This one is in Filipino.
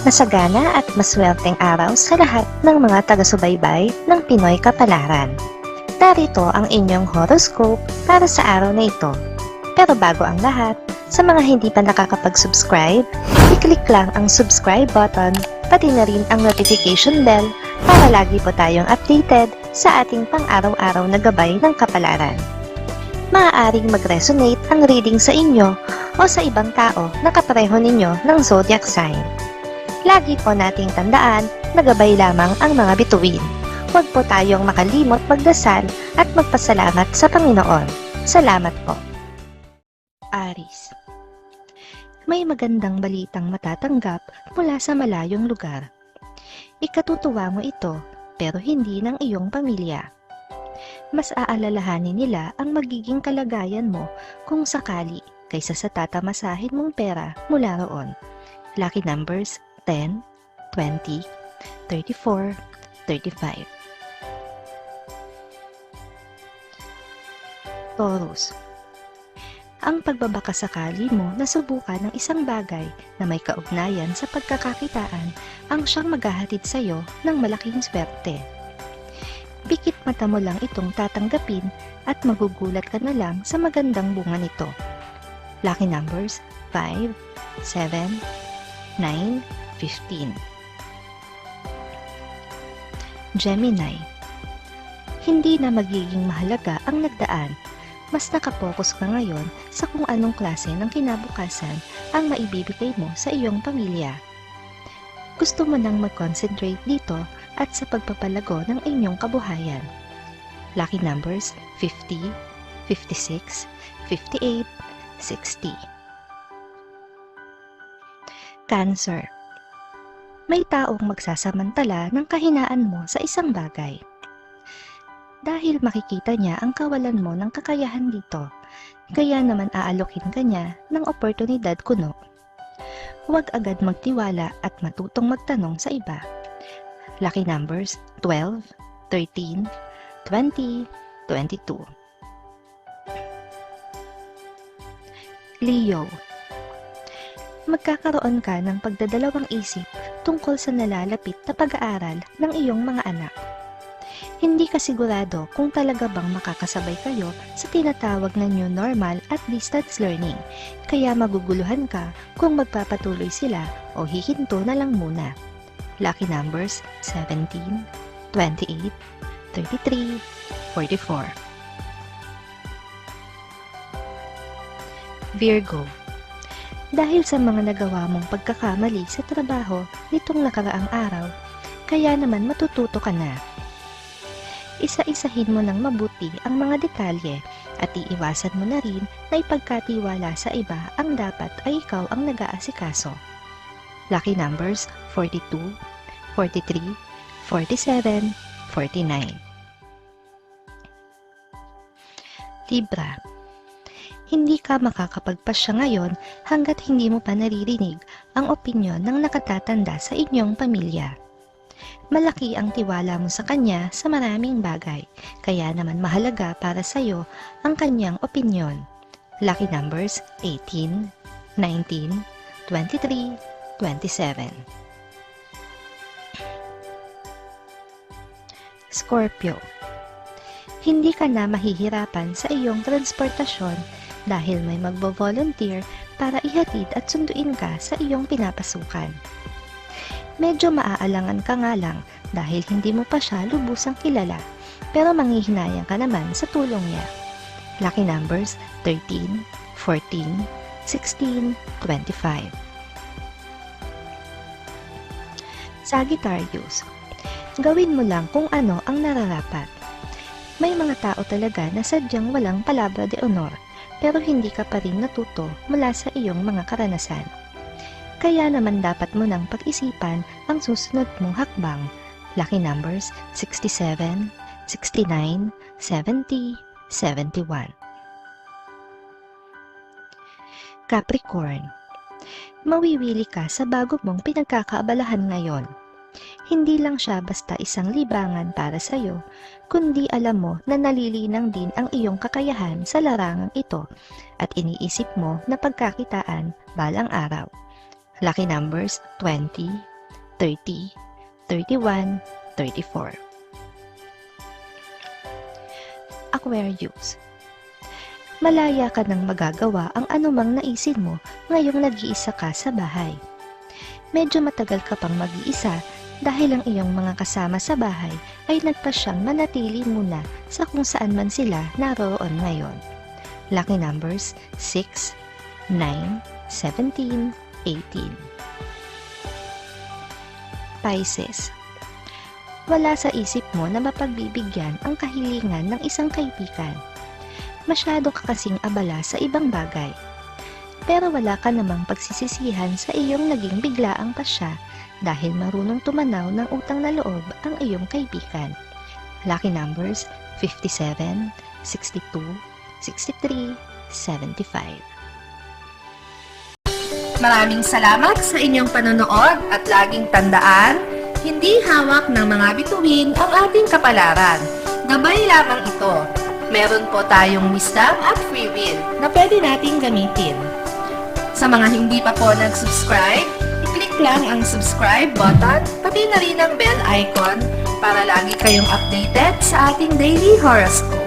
Masagana at maswerteng araw sa lahat ng mga taga-subaybay ng Pinoy Kapalaran. Narito ang inyong horoscope para sa araw na ito. Pero bago ang lahat, sa mga hindi pa nakakapag-subscribe, i-click lang ang subscribe button, pati na rin ang notification bell para lagi po tayong updated sa ating pang-araw-araw na gabay ng kapalaran. Maaaring mag-resonate ang reading sa inyo o sa ibang tao na kapareho ninyo ng zodiac sign. Lagi po nating tandaan na gabay lamang ang mga bituin. Huwag po tayong makalimot magdasal at magpasalamat sa Panginoon. Salamat po. Aries. May magandang balitang matatanggap mula sa malayong lugar. Ikatutuwa mo ito, pero hindi ng iyong pamilya. Mas aalalahanin nila ang magiging kalagayan mo kung sakali kaysa sa tatamasahin mong pera mula roon. Lucky numbers 10, 20, 34, 35. Taurus. Ang pagbabakasakali mo na subukan ng isang bagay na may kaugnayan sa pagkakakitaan ang siyang maghahatid sa iyo ng malaking swerte. Bikit mata mo lang itong tatanggapin at magugulat ka na lang sa magandang bunga nito. Lucky numbers 5, 7, 9, 15. Gemini. Hindi na magiging mahalaga ang nagdaan. Mas nakapokus ka ngayon sa kung anong klase ng kinabukasan ang maibibigay mo sa iyong pamilya. Gusto mo nang mag-concentrate dito at sa pagpapalago ng inyong kabuhayan. Lucky numbers 50, 56, 58, 60. Cancer. May taong magsasamantala ng kahinaan mo sa isang bagay. Dahil makikita niya ang kawalan mo ng kakayahan dito, kaya naman aalokin ka niya ng oportunidad kuno. Huwag agad magtiwala at matutong magtanong sa iba. Lucky numbers 12, 13, 20, 22. Leo. Magkakaroon ka ng pagdadalawang isip tungkol sa nalalapit na pag-aaral ng iyong mga anak. Hindi ka sigurado kung talaga bang makakasabay kayo sa tinatawag na new normal at distance learning, kaya maguguluhan ka kung magpapatuloy sila o hihinto na lang muna. Lucky numbers 17, 28, 33, 44. Virgo. Dahil sa mga nagawa mong pagkakamali sa trabaho nitong nakaraang araw, kaya naman matututo ka na. Isa-isahin mo ng mabuti ang mga detalye at iiwasan mo na rin na ipagkatiwala sa iba ang dapat ay ikaw ang nag-aasikaso. Lucky numbers 42, 43, 47, 49. Libra. Hindi ka makakapagpasya ngayon hanggat hindi mo pa naririnig ang opinyon ng nakatatanda sa inyong pamilya. Malaki ang tiwala mo sa kanya sa maraming bagay, kaya naman mahalaga para sa iyo ang kanyang opinyon. Lucky numbers 18, 19, 23, 27. Scorpio. Hindi ka na mahihirapan sa iyong transportasyon dahil may magbo-volunteer para ihatid at sunduin ka sa iyong pinapasukan. Medyo maaalangan ka nga lang dahil hindi mo pa siya lubusang kilala, pero manghihinayang ka naman sa tulong niya. Lucky numbers 13, 14, 16, 25. Sagittarius. Gawin mo lang kung ano ang nararapat. May mga tao talaga na sadyang walang palabra de honor, pero hindi ka pa rin natuto mula sa iyong mga karanasan. Kaya naman dapat mo nang pag-isipan ang susunod mong hakbang. Lucky numbers 67, 69, 70, 71. Capricorn. Mawiwili ka sa bago mong pinagkakaabalahan ngayon. Hindi lang siya basta isang libangan para sa iyo, kundi alam mo na nalilinang din ang iyong kakayahan sa larangang ito at iniisip mo na pagkakitaan balang araw. Lucky numbers 20, 30, 31, 34. Aquarius. Malaya ka nang magagawa ang anumang naisin mo ngayong nag-iisa ka sa bahay. Medyo matagal ka pang mag-iisa dahil ang iyong mga kasama sa bahay ay nagpasyang manatili muna sa kung saan man sila naroon ngayon. Lucky numbers 6, 9, 17, 18. Pisces. Wala sa isip mo na mapagbibigyan ang kahilingan ng isang kaibigan. Masyado ka kasing abala sa ibang bagay. Pero wala ka namang pagsisisihan sa iyong naging biglaang pasya dahil marunong tumanaw ng utang na loob ang iyong kaibigan. Lucky numbers 57, 62, 63, 75. Maraming salamat sa inyong panonood at laging tandaan, hindi hawak ng mga bituin ang ating kapalaran. Gabay lamang ito. Meron po tayong wisdom at free will na pwede nating gamitin. Sa mga hindi pa po nag-subscribe, i-click lang ang subscribe button, pati na rin ang bell icon para lagi kayong updated sa ating daily horoscope.